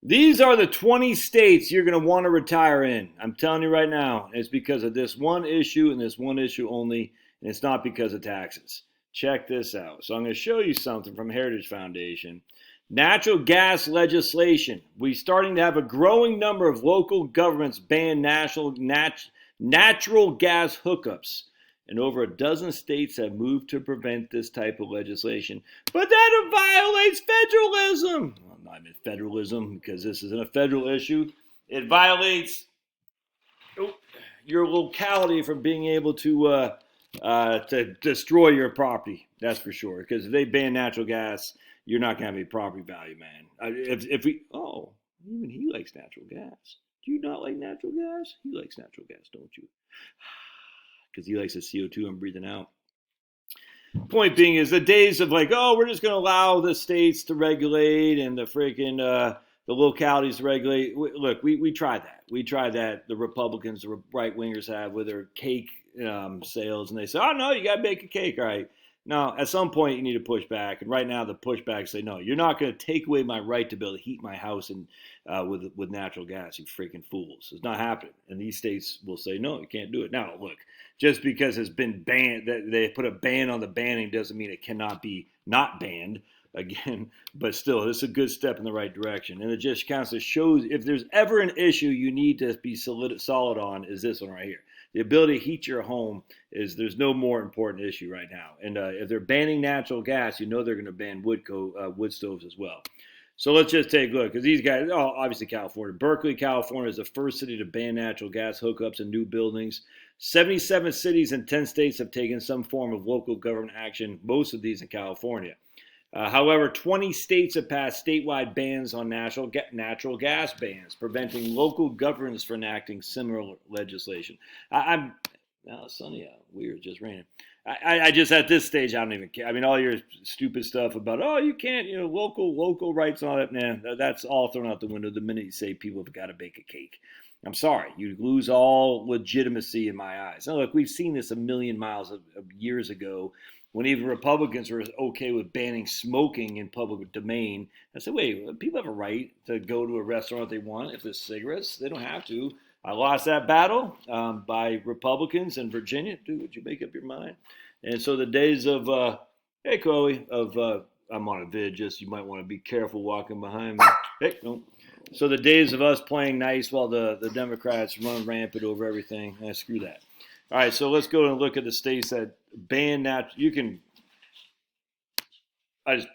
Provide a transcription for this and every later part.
These are the 20 states you're going to want to retire in. I'm telling you right now. It's because of this one issue and this one issue only, and it's not because of taxes. Check this out. So I'm going to show you something from Heritage Foundation. Natural gas legislation. We're starting to have a growing number of local governments ban natural gas hookups. And over a dozen states have moved to prevent this type of legislation. But that violates federalism. Well, not even federalism, because this isn't a federal issue. It violates your locality from being able to destroy your property. That's for sure. Because if they ban natural gas, you're not going to have any property value, man. Even he likes natural gas. Do you not like natural gas? He likes natural gas, don't you? Because he likes the CO2 I'm breathing out. Point being is the days of like, oh, we're just going to allow the states to regulate and the freaking the localities to regulate. Look, we tried that. We tried that. The Republicans, the right wingers have with their cake sales, and they say, oh no, you got to bake a cake, all right? Now, at some point, you need to push back. And right now, the pushbacks say, no, you're not going to take away my right to be able to heat my house and with natural gas, you freaking fools. It's not happening. And these states will say, no, you can't do it. Now, look, just because it's been banned, that they put a ban on the banning doesn't mean it cannot be not banned again. But still, this is a good step in the right direction. And it just kind of shows if there's ever an issue you need to be solid on is this one right here. The ability to heat your home there's no more important issue right now. And if they're banning natural gas, you know they're going to ban wood stoves as well. So let's just take a look, because these guys, obviously California. Berkeley, California is the first city to ban natural gas hookups in new buildings. 77 cities and 10 states have taken some form of local government action, most of these in California. However, 20 states have passed statewide bans on natural gas bans, preventing local governments from enacting similar legislation. Now it's sunny out. Weird, just raining. I just at this stage I don't even care. I mean, all your stupid stuff about you can't, local rights and all that. Man, that's all thrown out the window the minute you say people have got to bake a cake. I'm sorry, you lose all legitimacy in my eyes. Now, look, we've seen this a million miles of years ago when even Republicans were okay with banning smoking in public domain. I said, wait, people have a right to go to a restaurant they want if there's cigarettes. They don't have to. I lost that battle by Republicans in Virginia. Dude, would you make up your mind? And so the days of, hey, Chloe, I'm on a vid, just you might want to be careful walking behind me. Hey, no. So the days of us playing nice while the Democrats run rampant over everything, screw that. All right, so let's go and look at the states that ban that. You can. I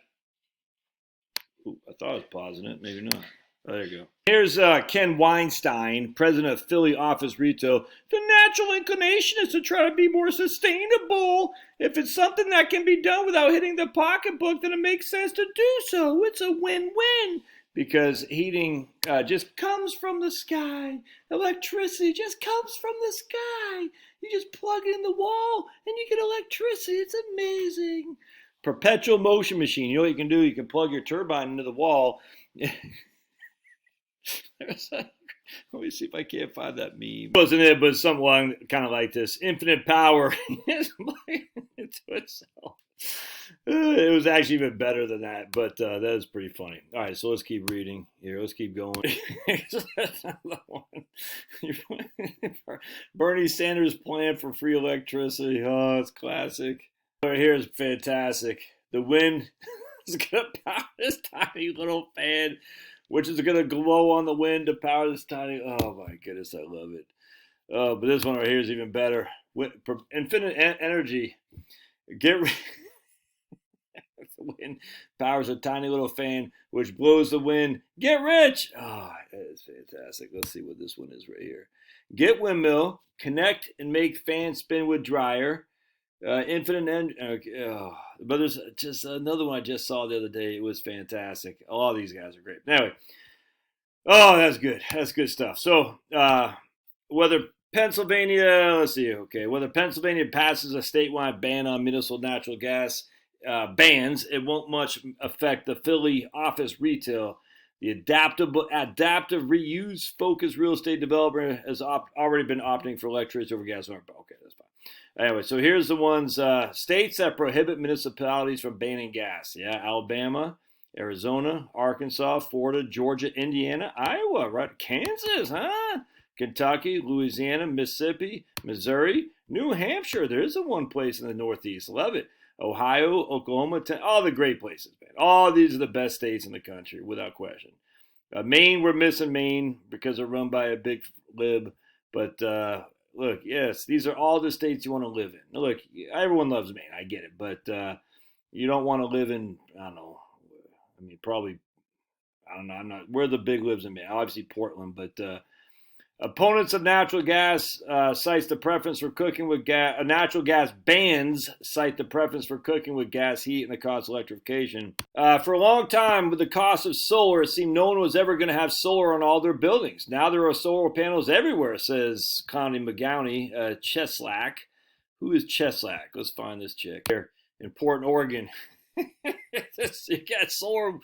thought I was pausing it, maybe not. Oh, there you go. Here's Ken Weinstein, president of Philly Office Retail. The natural inclination is to try to be more sustainable. If it's something that can be done without hitting the pocketbook, then it makes sense to do so. It's a win-win. Because heating just comes from the sky. Electricity just comes from the sky. You just plug it in the wall and you get electricity. It's amazing. Perpetual motion machine. You know what you can do? You can plug your turbine into the wall. Let me see if I can't find that meme. It wasn't it, but something along kind of like this. Infinite power. It was actually even better than that, but that is pretty funny. All right, so let's keep reading here. Let's keep going. Bernie Sanders' plan for free electricity. Oh, it's classic. Right here is fantastic. The wind is going to power this tiny little fan, which is going to glow on the wind to power this tiny. Oh my goodness, I love it. But this one right here is even better. Infinite energy. The wind powers a tiny little fan which blows the wind. Get rich! Oh, that is fantastic. Let's see what this one is right here. Get windmill, connect and make fan spin with dryer. Infinite energy. But there's just another one I just saw the other day. It was fantastic. A lot of these guys are great. Anyway. Oh, that's good. That's good stuff. So, whether Pennsylvania, let's see, okay, whether Pennsylvania passes a statewide ban on municipal natural gas bans, it won't much affect the Philly office retail. The adaptive reuse focused real estate developer has already been opting for electricity over gas. Okay, that's fine. Anyway, so here's the ones, states that prohibit municipalities from banning gas. Yeah, Alabama, Arizona, Arkansas, Florida, Georgia, Indiana, Iowa, right? Kansas, huh? Kentucky, Louisiana, Mississippi, Missouri, New Hampshire. There is a one place in the Northeast. Love it. Ohio, Oklahoma, all the great places, man. All these are the best states in the country, without question. Maine, we're missing Maine because they're run by a big lib. But look, yes, these are all the states you want to live in. Now, look, everyone loves Maine. I get it. But you don't want to live in, I don't know, I mean, probably, I don't know, I'm not, where the big lives in Maine. Obviously Portland, but opponents of natural gas cites the preference for cooking with gas. Natural gas bans cite the preference for cooking with gas heat and the cost of electrification. For a long time, with the cost of solar, it seemed no one was ever going to have solar on all their buildings. Now there are solar panels everywhere, says Connie McGowney, Cheslack. Who is Cheslack? Let's find this chick here in Portland, Oregon. You got solar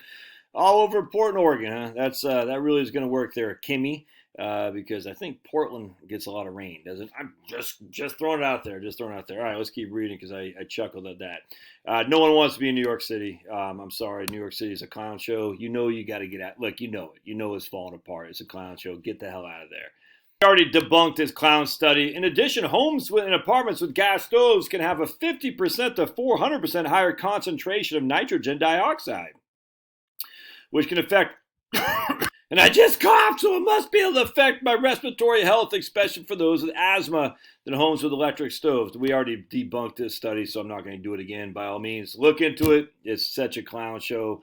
all over Portland, Oregon, huh? That really is going to work there, Kimmy. Because I think Portland gets a lot of rain, doesn't? I'm just throwing it out there. Just throwing it out there. All right, let's keep reading because I chuckled at that. No one wants to be in New York City. I'm sorry, New York City is a clown show. You know you got to get out. Look, you know it. You know it's falling apart. It's a clown show. Get the hell out of there. We already debunked this clown study. In addition, homes and apartments with gas stoves can have a 50% to 400% higher concentration of nitrogen dioxide, which can affect and I just coughed, so it must be able to affect my respiratory health, especially for those with asthma than homes with electric stoves. We already debunked this study, so I'm not going to do it again. By all means, look into it. It's such a clown show.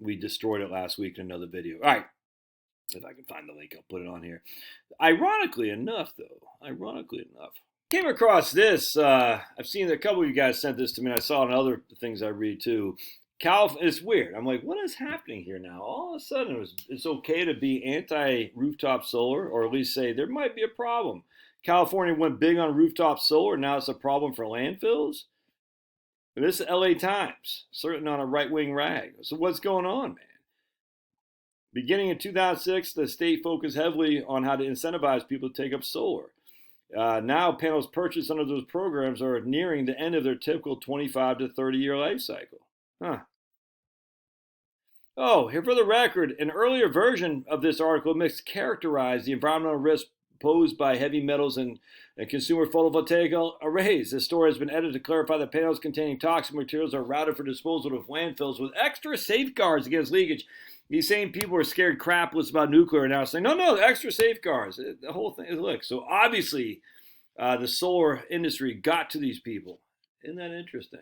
We destroyed it last week in another video. All right, if I can find the link, I'll put it on here. Ironically enough, came across this. I've seen a couple of you guys sent this to me. I saw it in other things I read too. It's weird. I'm like, what is happening here now? All of a sudden, it's okay to be anti-rooftop solar, or at least say there might be a problem. California went big on rooftop solar. Now it's a problem for landfills. And this is LA Times, certain on a right-wing rag. So what's going on, man? Beginning in 2006, the state focused heavily on how to incentivize people to take up solar. Now panels purchased under those programs are nearing the end of their typical 25 to 30-year life cycle. Huh. Oh, here for the record, an earlier version of this article mischaracterized the environmental risk posed by heavy metals and consumer photovoltaic arrays. This story has been edited to clarify that panels containing toxic materials are routed for disposal to landfills with extra safeguards against leakage. These same people are scared crapless about nuclear and now saying, no, extra safeguards. The whole thing is, look, so obviously the solar industry got to these people. Isn't that interesting?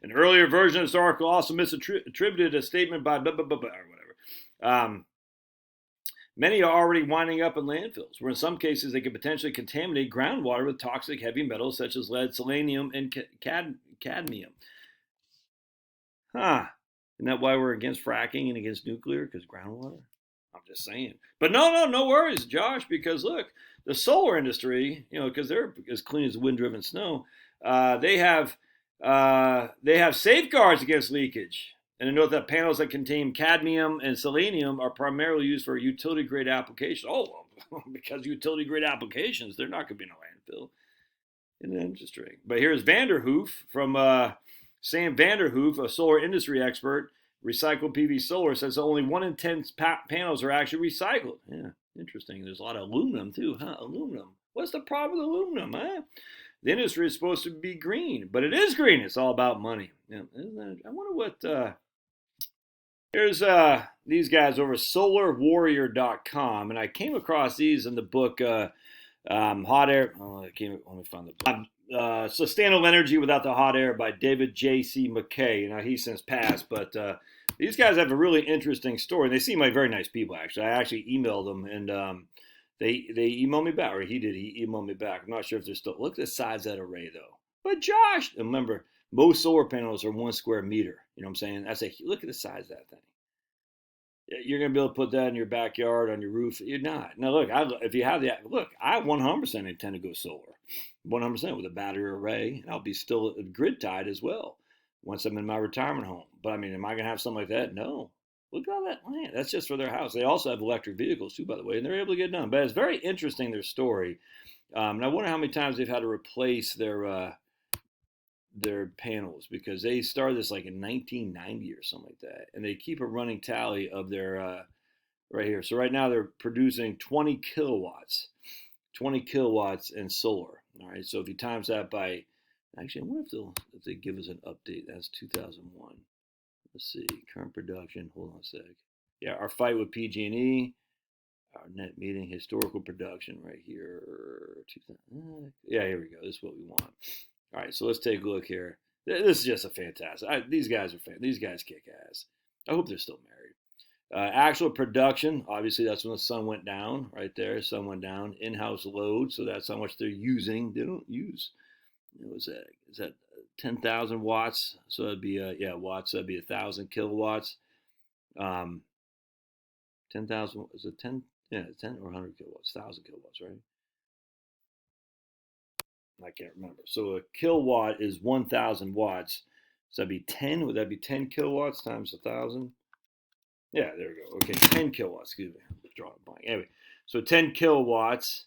An earlier version of this article also misattributed a statement by blah, blah, blah, blah, or whatever. Many are already winding up in landfills, where in some cases they could potentially contaminate groundwater with toxic heavy metals such as lead, selenium, and cadmium. Huh. Isn't that why we're against fracking and against nuclear? Because groundwater? I'm just saying. But no worries, Josh, because look, the solar industry, because they're as clean as wind-driven snow, they have safeguards against leakage. And to note that panels that contain cadmium and selenium are primarily used for utility-grade applications. Oh, well, because utility-grade applications, they're not going to be in a landfill. Isn't that interesting? But here's Vanderhoof from Sam Vanderhoof, a solar industry expert. Recycled PV Solar says only 1 in 10 panels are actually recycled. Yeah, interesting. There's a lot of aluminum too, huh? Aluminum. What's the problem with aluminum, huh? The industry is supposed to be green, but it is green. It's all about money. Yeah, I wonder what. Here's these guys over SolarWarrior.com, and I came across these in the book Hot Air. Let me find the book. Sustainable Energy Without the Hot Air by David J.C. McKay. He's since passed, but these guys have a really interesting story. They seem like very nice people, actually. I actually emailed them, and they emailed me back, or he did. He emailed me back. I'm not sure if they're still. Look at the size of that array, though. But Josh, remember, most solar panels are 1 square meter. You know what I'm saying? Look at the size of that thing. You're going to be able to put that in your backyard, on your roof. You're not. Now, look, if you have that, look, I 100% intend to go solar. 100% with a battery array. I'll be still grid tied as well once I'm in my retirement home. But, am I going to have something like that? No. Look at all that land. That's just for their house. They also have electric vehicles, too, by the way, and they're able to get it done. But it's very interesting, their story. And I wonder how many times they've had to replace their their panels because they started this like in 1990 or something like that, and they keep a running tally of their right here. So right now they're producing 20 kilowatts, 20 kilowatts in solar. All right, so if you times that by, actually, I wonder if they give us an update. That's 2001. Let's see, current production. Hold on a sec. Yeah, our fight with PG&E, our net meeting historical production right here. Yeah, here we go. This is what we want. All right, so let's take a look here. This is just a fantastic. These guys are These guys kick ass. I hope they're still married. Actual production, obviously, that's when the sun went down. Right there, sun went down. In-house load, so that's how much they're using. They don't use. Is that 10,000 watts? So that'd be watts. That'd be 1,000 kilowatts. 10,000 is it 10? Yeah, 10 or 100 kilowatts. 1,000 kilowatts, right? I can't remember. So a kilowatt is 1,000 watts. So that'd be 10. Would that be 10 kilowatts times 1,000? Yeah, there we go. Okay, 10 kilowatts. Excuse me. I'm drawing a blank. Anyway, so 10 kilowatts.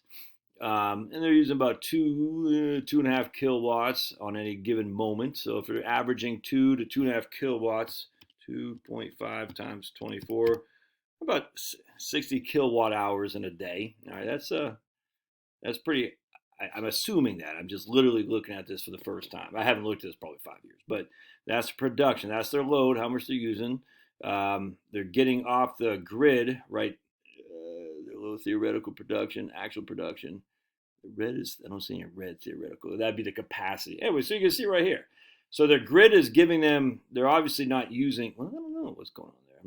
And they're using about 2.5 kilowatts on any given moment. So if they're averaging 2 to 2.5 kilowatts, 2.5 times 24, about 60 kilowatt hours in a day. All right, that's pretty. I'm assuming that. I'm just literally looking at this for the first time. I haven't looked at this probably 5 years, but that's production. That's their load, how much they're using. They're getting off the grid, right? Their low theoretical production, actual production. The red is, I don't see any red theoretical. That'd be the capacity. Anyway, so you can see right here. So their grid is giving them, they're obviously not using, well, I don't know what's going on there.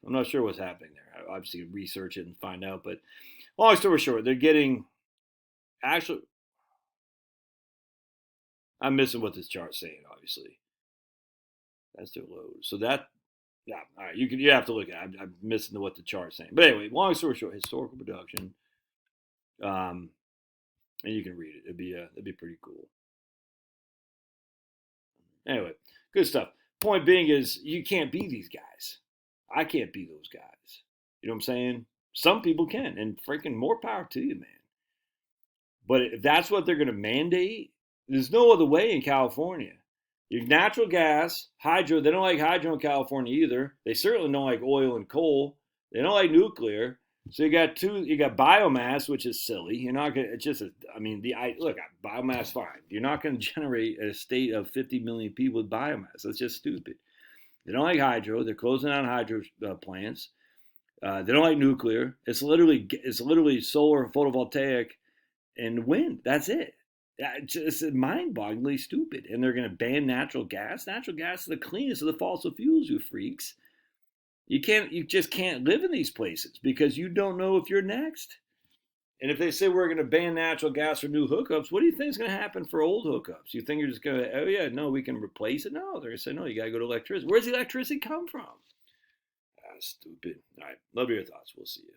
I'm not sure what's happening there. I obviously research it and find out, but long story short, they're getting, actually, I'm missing what this chart's saying, obviously. That's their load. So that, yeah, all right, you have to look at it. I'm missing what the chart's saying. But anyway, long story short, historical production, and you can read it. It'd be pretty cool. Anyway, good stuff. Point being is you can't be these guys. I can't be those guys. You know what I'm saying? Some people can, and freaking more power to you, man. But if that's what they're going to mandate, there's no other way in California. Your natural gas, hydro, they don't like hydro in California either. They certainly don't like oil and coal. They don't like nuclear. So you got biomass, which is silly. You're not gonna. It's just. Look, biomass fine. You're not going to generate a state of 50 million people with biomass. That's just stupid. They don't like hydro. They're closing down hydro plants. They don't like nuclear. It's literally solar, photovoltaic, and wind. That's it. It's mind-bogglingly stupid. And they're going to ban natural gas. Natural gas is the cleanest of the fossil fuels, you freaks. You just can't live in these places because you don't know if you're next. And if they say we're going to ban natural gas for new hookups, what do you think is going to happen for old hookups? You think you're just going to, oh yeah, no, we can replace it? No, they're going to say, no, you got to go to electricity. Where's the electricity come from? Stupid. All right, love your thoughts. We'll see you.